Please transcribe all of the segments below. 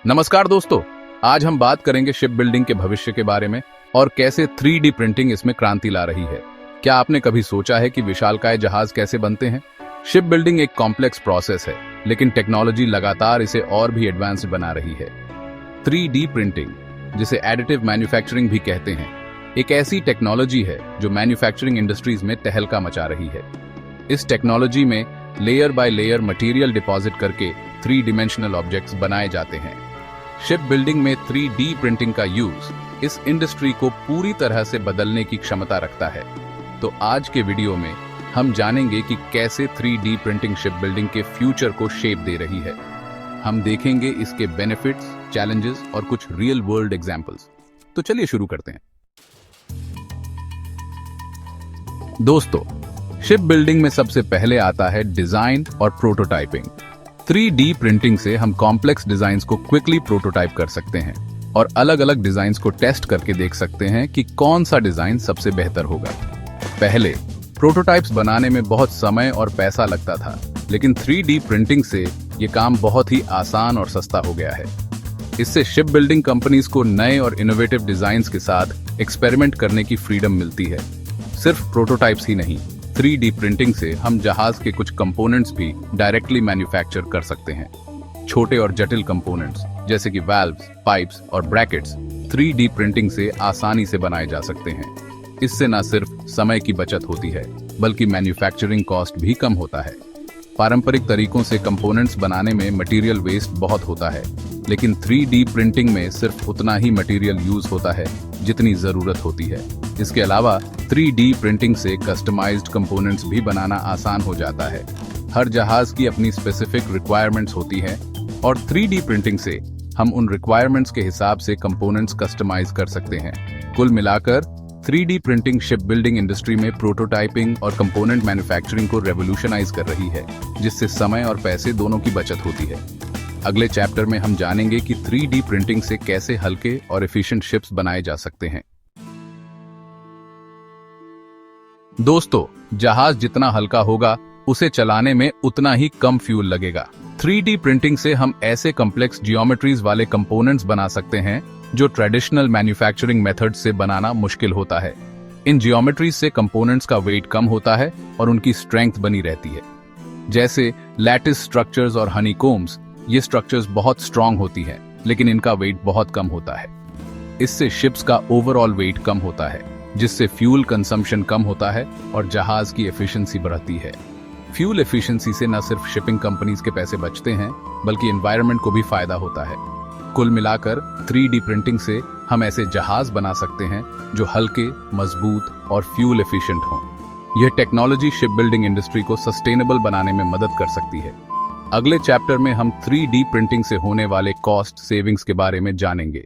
नमस्कार दोस्तों, आज हम बात करेंगे शिप बिल्डिंग के भविष्य के बारे में और कैसे 3D प्रिंटिंग इसमें क्रांति ला रही है। क्या आपने कभी सोचा है कि विशालकाय जहाज कैसे बनते हैं? शिप बिल्डिंग एक कॉम्प्लेक्स प्रोसेस है, लेकिन टेक्नोलॉजी लगातार इसे और भी एडवांस्ड बना रही है। 3D प्रिंटिंग, जिसे एडिटिव मैन्युफैक्चरिंग भी कहते हैं, एक ऐसी टेक्नोलॉजी है जो मैन्युफैक्चरिंग इंडस्ट्रीज में तहलका मचा रही है। इस टेक्नोलॉजी में layer by layer material deposit करके 3 डिमेंशनल ऑब्जेक्ट्स बनाए जाते हैं। शिप बिल्डिंग में 3D प्रिंटिंग का यूज इस इंडस्ट्री को पूरी तरह से बदलने की क्षमता रखता है। तो आज के वीडियो में हम जानेंगे कि कैसे 3D प्रिंटिंग शिप बिल्डिंग के फ्यूचर को शेप दे रही है। हम देखेंगे इसके बेनिफिट्स, चैलेंजेस और कुछ रियल वर्ल्ड एग्जांपल्स। तो चलिए शुरू करते हैं। दोस्तों, शिप बिल्डिंग में सबसे पहले आता है डिजाइन और प्रोटोटाइपिंग। 3D प्रिंटिंग से हम कॉम्प्लेक्स डिजाइन्स को क्विकली प्रोटोटाइप कर सकते हैं और अलग अलग डिजाइन्स को टेस्ट करके देख सकते हैं कि कौन सा डिजाइन सबसे बेहतर होगा। पहले प्रोटोटाइप्स बनाने में बहुत समय और पैसा लगता था, लेकिन 3D प्रिंटिंग से ये काम बहुत ही आसान और सस्ता हो गया है। इससे शिप बिल्डिंग कंपनीज को नए और इनोवेटिव डिजाइन्स के साथ एक्सपेरिमेंट करने की फ्रीडम मिलती है। सिर्फ प्रोटोटाइप्स ही नहीं, 3D प्रिंटिंग से हम जहाज के कुछ कंपोनेंट्स भी डायरेक्टली मैन्युफैक्चर कर सकते हैं। छोटे और जटिल कंपोनेंट्स जैसे कि वाल्व्स, पाइप्स और ब्रैकेट्स 3D प्रिंटिंग से आसानी से बनाए जा सकते हैं। इससे न सिर्फ समय की बचत होती है, बल्कि मैन्युफैक्चरिंग कॉस्ट भी कम होता है। पारंपरिक तरीकों से कंपोनेंट्स बनाने में मटेरियल वेस्ट बहुत होता है, लेकिन 3D प्रिंटिंग में सिर्फ उतना ही मटेरियल यूज होता है जितनी जरूरत होती है। इसके अलावा 3D प्रिंटिंग से कस्टमाइज्ड कंपोनेंट्स भी बनाना आसान हो जाता है। हर जहाज की अपनी स्पेसिफिक रिक्वायरमेंट्स होती हैं और 3D प्रिंटिंग से हम उन रिक्वायरमेंट्स के हिसाब से कंपोनेंट्स कस्टमाइज कर सकते हैं। कुल मिलाकर 3D printing ship building industry में प्रोटोटाइपिंग और कंपोनेंट मैन्युफैक्चरिंग को रेवोल्यूशनाइज कर रही है, जिससे समय और पैसे दोनों की बचत होती है। अगले चैप्टर में हम जानेंगे कि 3D प्रिंटिंग से कैसे हल्के और एफिशिएंट शिप्स बनाए जा सकते हैं। दोस्तों, जहाज जितना हल्का होगा, उसे चलाने में उतना ही कम फ्यूल लगेगा। 3D प्रिंटिंग से हम ऐसे कॉम्प्लेक्स जियोमेट्रीज वाले कंपोनेंट्स बना सकते हैं जो ट्रेडिशनल मैन्युफैक्चरिंग मेथड से बनाना मुश्किल होता है। इन जियोमेट्रीज से कंपोनेंट्स का वेट कम होता है और उनकी स्ट्रेंथ बनी रहती है। जैसे लैटिस स्ट्रक्चर्स और हनीकोम्स, ये स्ट्रक्चर्स बहुत स्ट्रांग होती हैं, लेकिन इनका वेट बहुत कम होता है। इससे शिप्स का ओवरऑल वेट कम होता है, जिससे फ्यूल कंजम्पशन कम होता है और जहाज की एफिशिएंसी बढ़ती है। फ्यूल एफिशिएंसी से न सिर्फ शिपिंग कंपनीज के पैसे बचते हैं, बल्कि एनवायरनमेंट को भी फायदा होता है। कुल मिलाकर 3D प्रिंटिंग से हम ऐसे जहाज बना सकते हैं जो हल्के, मजबूत और फ्यूल एफिशिएंट हों। यह टेक्नोलॉजी शिप बिल्डिंग इंडस्ट्री को सस्टेनेबल बनाने में मदद कर सकती है। अगले चैप्टर में हम 3D प्रिंटिंग से होने वाले कॉस्ट सेविंग्स के बारे में जानेंगे।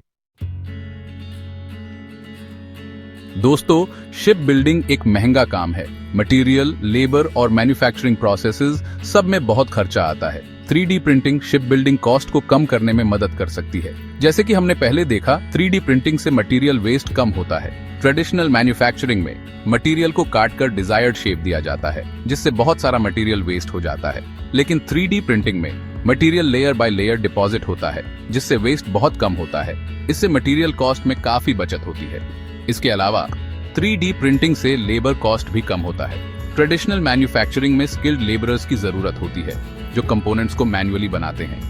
दोस्तों, शिप बिल्डिंग एक महंगा काम है। मटेरियल, लेबर और मैन्युफैक्चरिंग प्रोसेसेस सब में बहुत खर्चा आता है। 3D printing ship building cost को कम करने में मदद कर सकती है। जैसे कि हमने पहले देखा, 3D प्रिंटिंग से मटेरियल वेस्ट कम होता है। ट्रेडिशनल मैन्युफैक्चरिंग में मटेरियल को काटकर डिजायर्ड शेप दिया जाता है, जिससे बहुत सारा मटेरियल वेस्ट हो जाता है। लेकिन 3D प्रिंटिंग में material layer by layer deposit होता है, जिससे वेस्ट बहुत कम होता है। इससे मटेरियल कॉस्ट में काफी बचत होती है। इसके अलावा 3D प्रिंटिंग से लेबर कॉस्ट भी कम होता है। ट्रेडिशनल मैन्युफैक्चरिंग में स्किल्ड लेबरर्स की जरूरत होती है, जो कंपोनेंट्स को मैन्युअली बनाते हैं।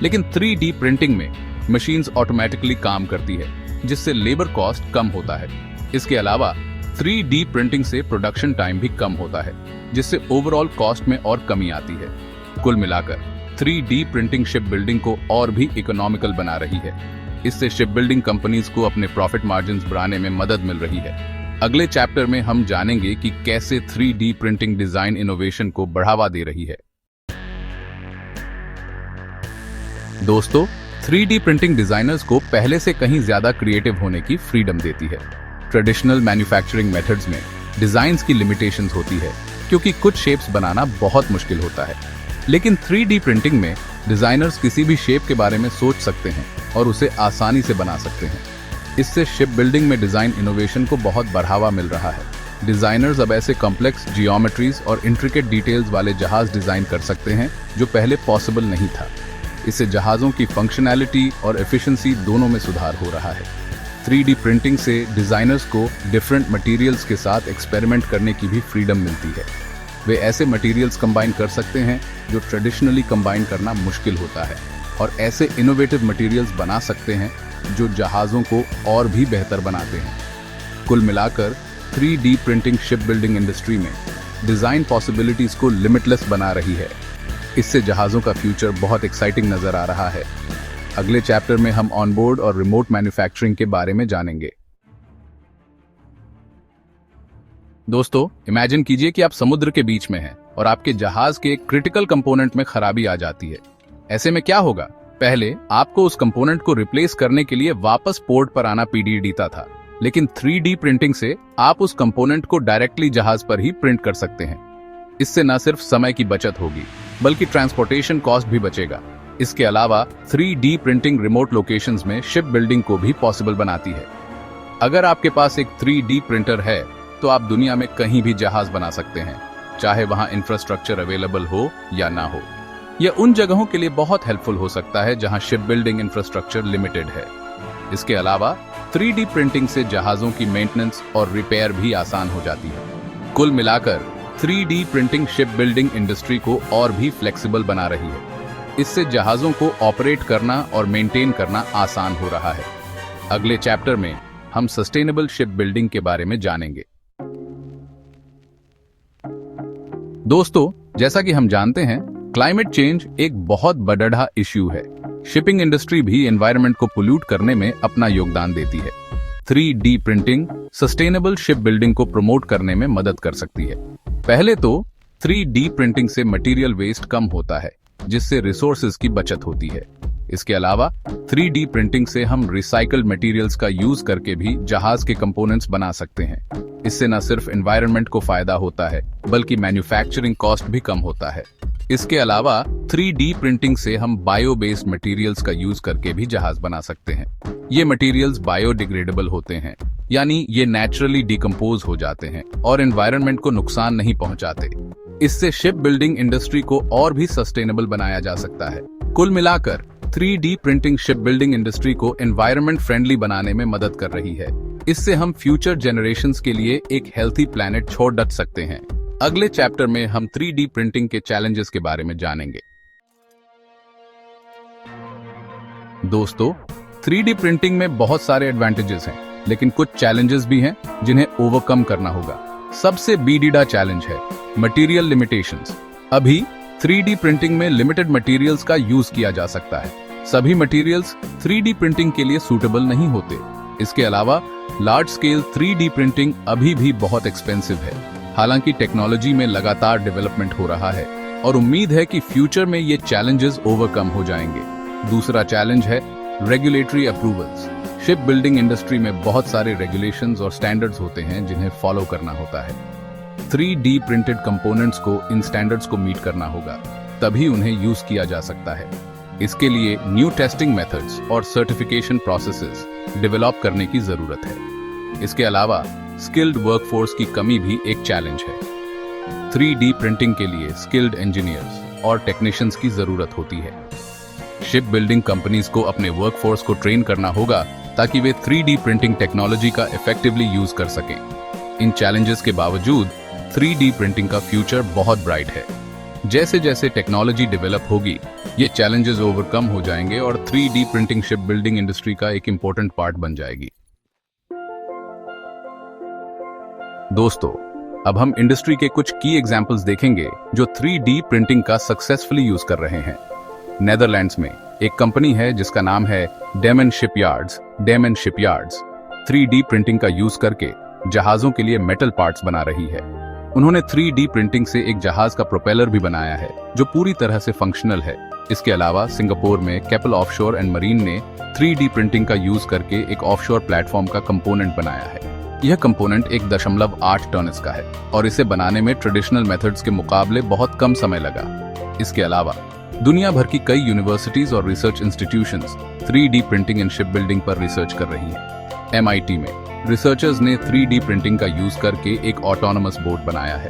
लेकिन 3D प्रिंटिंग में मशीन्स ऑटोमेटिकली काम करती है, जिससे लेबर कॉस्ट कम होता है। इसके अलावा 3D प्रिंटिंग से प्रोडक्शन टाइम भी कम होता है, जिससे ओवरऑल कॉस्ट में और कमी आती है। कुल मिलाकर 3D प्रिंटिंग शिप बिल्डिंग को और भी इकोनॉमिकल बना रही है। इससे शिप बिल्डिंग कंपनीज को अपने प्रॉफिट मार्जिन्स बढ़ाने में मदद मिल रही है। अगले चैप्टर में हम जानेंगे कि कैसे 3D प्रिंटिंग डिजाइन इनोवेशन को बढ़ावा दे रही है। दोस्तों, 3D प्रिंटिंग डिजाइनर्स को पहले से कहीं ज्यादा क्रिएटिव होने की फ्रीडम देती है। ट्रेडिशनल मैन्युफैक्चरिंग मेथड्स में डिजाइन्स की लिमिटेशंस होती है, क्योंकि कुछ शेप्स बनाना बहुत मुश्किल होता है। लेकिन 3D प्रिंटिंग में डिजाइनर्स किसी भी शेप के बारे में सोच सकते हैं और उसे आसानी से बना सकते हैं। इससे शिप बिल्डिंग में डिजाइन इनोवेशन को बहुत बढ़ावा मिल रहा है। डिजाइनर्स अब ऐसे कॉम्प्लेक्स जियोमेट्रीज और इंट्रिकेट डिटेल्स वाले जहाज डिजाइन कर सकते हैं जो पहले पॉसिबल नहीं था। इससे जहाज़ों की फंक्शनैलिटी और एफिशिएंसी दोनों में सुधार हो रहा है। 3D प्रिंटिंग से डिज़ाइनर्स को डिफरेंट मटेरियल्स के साथ एक्सपेरिमेंट करने की भी फ्रीडम मिलती है। वे ऐसे मटेरियल्स कंबाइन कर सकते हैं जो ट्रेडिशनली कंबाइन करना मुश्किल होता है, और ऐसे इनोवेटिव मटेरियल्स बना सकते हैं जो जहाज़ों को और भी बेहतर बनाते हैं। कुल मिलाकर 3D printing ship building industry में डिज़ाइन पॉसिबिलिटीज़ को लिमिटलेस बना रही है। इससे जहाज़ों का फ्यूचर बहुत एक्साइटिंग नज़र आ रहा है। अगले चैप्टर में हम ऑनबोर्ड और रिमोट मैन्युफैक्चरिंग के बारे में जानेंगे। दोस्तों, इमेजिन कीजिए कि आप समुद्र के बीच में हैं और आपके जहाज के एक क्रिटिकल कंपोनेंट में खराबी आ जाती है। ऐसे में क्या होगा? पहले आपको उस कंपोनेंट को रिप्लेस करने के लिए वापस पोर्ट पर आना पीडीडीता था, लेकिन 3D प्रिंटिंग से आप उस कंपोनेंट को डायरेक्टली जहाज पर ही प्रिंट कर सकते हैं। इससे न सिर्फ समय की बचत होगी, बल्कि ट्रांसपोर्टेशन कॉस्ट भी बचेगा। इसके अलावा 3D प्रिंटिंग रिमोट लोकेशंस में शिप बिल्डिंग को भी पॉसिबल बनाती है। अगर आपके पास एक 3D प्रिंटर है तो आप दुनिया में कहीं भी जहाज बना सकते हैं, चाहे वहां इंफ्रास्ट्रक्चर अवेलेबल हो या ना हो। यह उन जगहों के लिए बहुत हेल्पफुल हो सकता है जहां शिप बिल्डिंग इंफ्रास्ट्रक्चर लिमिटेड है। इसके अलावा 3D प्रिंटिंग से जहाजों की मेंटेनेंस और रिपेयर भी आसान हो जाती है। कुल मिलाकर 3D printing ship building industry को और भी फ्लेक्सिबल बना रही है। इससे जहाजों को ऑपरेट करना और मेंटेन करना आसान हो रहा है। अगले चैप्टर में हम सस्टेनेबल शिप बिल्डिंग के बारे में जानेंगे। दोस्तों, जैसा कि हम जानते हैं, क्लाइमेट चेंज एक बहुत बड़ा इश्यू है। शिपिंग इंडस्ट्री भी एनवायरनमेंट को पोल्यूट करने में अपना योगदान देती है। 3D printing sustainable ship building को प्रमोट करने में मदद कर सकती है। पहले तो 3D प्रिंटिंग से मटेरियल वेस्ट कम होता है, जिससे रिसोर्सेज की बचत होती है। इसके अलावा 3D प्रिंटिंग से हम रिसाइकल्ड मटेरियल्स का यूज करके भी जहाज के कंपोनेंट्स बना सकते हैं। इससे न सिर्फ एनवायरनमेंट को फायदा होता है, बल्कि मैन्युफैक्चरिंग कॉस्ट भी कम होता है। इसके अलावा 3D प्रिंटिंग से हम बायो बेस्ड मटेरियल्स का यूज करके भी जहाज बना सकते हैं। ये मटेरियल्स बायोडिग्रेडेबल होते हैं, यानी ये नेचुरली डिकम्पोज हो जाते हैं और एनवायरनमेंट को नुकसान नहीं पहुंचाते। इससे शिप बिल्डिंग इंडस्ट्री को और भी सस्टेनेबल बनाया जा सकता है। कुल मिलाकर 3D printing ship building industry को एनवायरनमेंट फ्रेंडली बनाने में मदद कर रही है। इससे हम फ्यूचर जनरेशंस के लिए एक हेल्थी प्लैनेट छोड़ डट सकते हैं। अगले चैप्टर में हम 3D प्रिंटिंग के चैलेंजेस के बारे में जानेंगे। दोस्तों, 3D प्रिंटिंग में बहुत सारे एडवांटेजेस हैं, लेकिन कुछ चैलेंजेस भी हैं जिन्हें ओवरकम करना होगा। सबसे बीडीडा चैलेंज है मटेरियल लिमिटेशंस। अभी 3D प्रिंटिंग में लिमिटेड मटेरियल्स का यूज किया जा सकता है। सभी मटेरियल्स 3D प्रिंटिंग के लिए सूटेबल नहीं होते। इसके अलावा लार्ज स्केल 3D प्रिंटिंग अभी भी बहुत एक्सपेंसिव है। हालांकि टेक्नोलॉजी में लगातार डेवलपमेंट हो रहा है और उम्मीद है कि फ्यूचर में ये चैलेंजेस ओवरकम हो जाएंगे। दूसरा चैलेंज है regulatory approvals. Ship building industry में बहुत सारे रेगुलेशंस और स्टैंडर्ड्स होते हैं जिन्हें फॉलो करना होता है। 3D प्रिंटेड कंपोनेंट्स को इन स्टैंडर्ड्स को मीट करना होगा, तभी उन्हें यूज किया जा सकता है। इसके लिए न्यू टेस्टिंग मेथड्स और सर्टिफिकेशन प्रोसेसेस डेवलप करने की जरूरत है। इसके अलावा स्किल्ड वर्कफोर्स की कमी भी एक चैलेंज है। 3D प्रिंटिंग के लिए स्किल्ड इंजीनियर्स और टेक्नीशियंस की जरूरत होती है। शिप बिल्डिंग कंपनीज को अपने वर्कफोर्स को ट्रेन करना होगा ताकि वे 3D प्रिंटिंग टेक्नोलॉजी का इफेक्टिवली यूज कर सकें। इन चैलेंजेस के बावजूद 3D प्रिंटिंग का फ्यूचर बहुत ब्राइट है। जैसे जैसे टेक्नोलॉजी डेवलप होगी, ये चैलेंजेस ओवरकम हो जाएंगे और 3D printing ship building industry का एक इंपॉर्टेंट पार्ट बन जाएगी। दोस्तों, अब हम इंडस्ट्री के कुछ की एग्जांपल्स देखेंगे जो 3D प्रिंटिंग का सक्सेसफुली यूज कर रहे हैं। नेदरलैंड्स में एक कंपनी है जिसका नाम है Damen shipyards. Damen shipyards 3D printing का यूज करके जहाजों के लिए मेटल पार्ट्स बना रही है। उन्होंने 3D प्रिंटिंग से एक जहाज का प्रोपेलर भी बनाया है जो पूरी तरह से फंक्शनल है। इसके अलावा सिंगापुर में केपल ऑफशोर एंड मरीन ने 3D प्रिंटिंग का यूज करके एक ऑफशोर प्लेटफॉर्म का कंपोनेंट बनाया है। यह कंपोनेंट 1.8 टन का है और इसे बनाने में ट्रेडिशनल मेथड्स के मुकाबले बहुत कम समय लगा। इसके अलावा दुनिया भर की कई यूनिवर्सिटीज और research institutions 3D printing and ship building पर रिसर्च कर रही हैं। MIT में रिसर्चर्स ने 3D प्रिंटिंग का यूज करके एक ऑटोनोमस बोट बनाया है।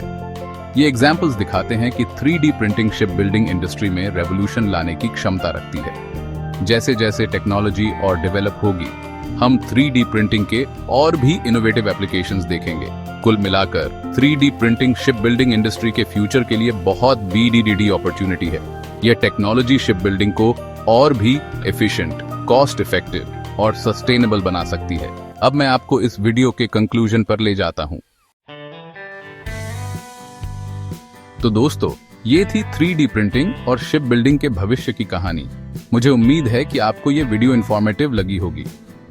ये एग्जाम्पल्स दिखाते हैं कि 3D printing ship building industry में रेवोल्यूशन लाने की क्षमता रखती है। जैसे जैसे टेक्नोलॉजी और डेवलप होगी, हम 3D प्रिंटिंग के और भी इनोवेटिव एप्लीकेशंस देखेंगे। कुल मिलाकर 3D printing ship building industry के फ्यूचर के लिए बहुत BDDD अपॉर्चुनिटी है। यह टेक्नोलॉजी शिप बिल्डिंग को और भी एफिशिएंट, कॉस्ट इफेक्टिव और सस्टेनेबल बना सकती है। अब मैं आपको इस वीडियो के कंक्लूजन पर ले जाता हूं। तो दोस्तों, ये थी 3D प्रिंटिंग और शिप बिल्डिंग के भविष्य की कहानी। मुझे उम्मीद है कि आपको ये वीडियो इंफॉर्मेटिव लगी होगी।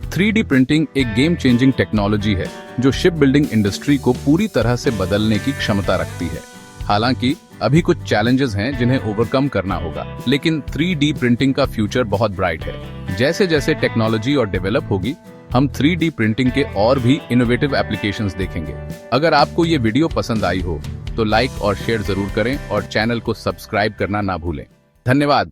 3D प्रिंटिंग एक गेम चेंजिंग टेक्नोलॉजी है जो शिप बिल्डिंग इंडस्ट्री को पूरी तरह से बदलने की क्षमता रखती है। हालांकि अभी कुछ चैलेंजेस हैं जिन्हें ओवरकम करना होगा, लेकिन 3D प्रिंटिंग का फ्यूचर बहुत ब्राइट है। जैसे जैसे टेक्नोलॉजी और डेवलप होगी, हम 3D प्रिंटिंग के और भी इनोवेटिव एप्लीकेशंस देखेंगे। अगर आपको ये वीडियो पसंद आई हो तो लाइक और शेयर जरूर करें और चैनल को सब्सक्राइब करना ना भूलें। धन्यवाद।